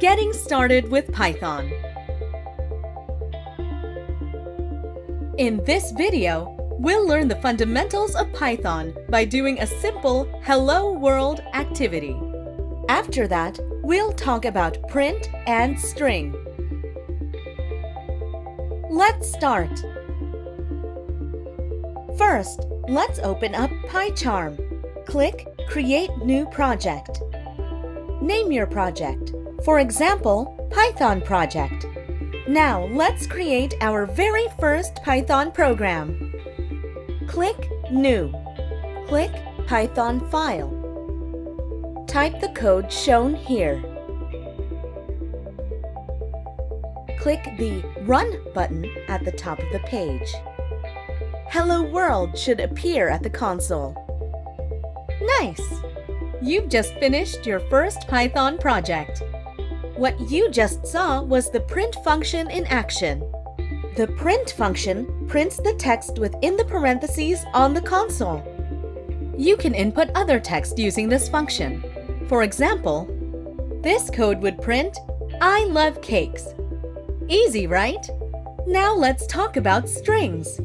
Getting started with Python. In this video, we'll learn the fundamentals of Python by doing a simple Hello World activity. After that, we'll talk about print and string. Let's start. First, let's open up PyCharm. Click Create New Project. Name your project. For example, Python project. Now let's create our very first Python program. Click New. Click Python File. Type the code shown here. Click the Run button at the top of the page. Hello World should appear at the console. Nice! You've just finished your first Python project. What you just saw was the print function in action. The print function prints the text within the parentheses on the console. You can input other text using this function. For example, this code would print, "I love cakes." Easy, right? Now let's talk about strings.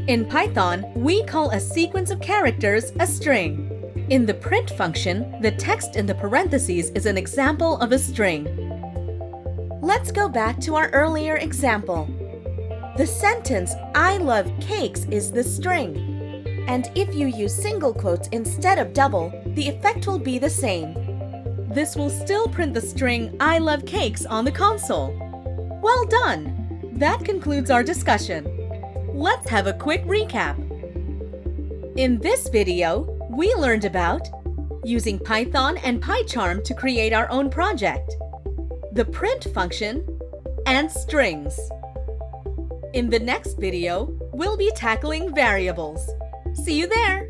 In Python, we call a sequence of characters a string. In the print function, the text in the parentheses is an example of a string. Let's go back to our earlier example. The sentence, "I love cakes," is the string. And if you use single quotes instead of double, the effect will be the same. This will still print the string, "I love cakes," on the console. Well done! That concludes our discussion. Let's have a quick recap. In this video, we learned about using Python and PyCharm to create our own project, the print function, and strings. In the next video, we'll be tackling variables. See you there!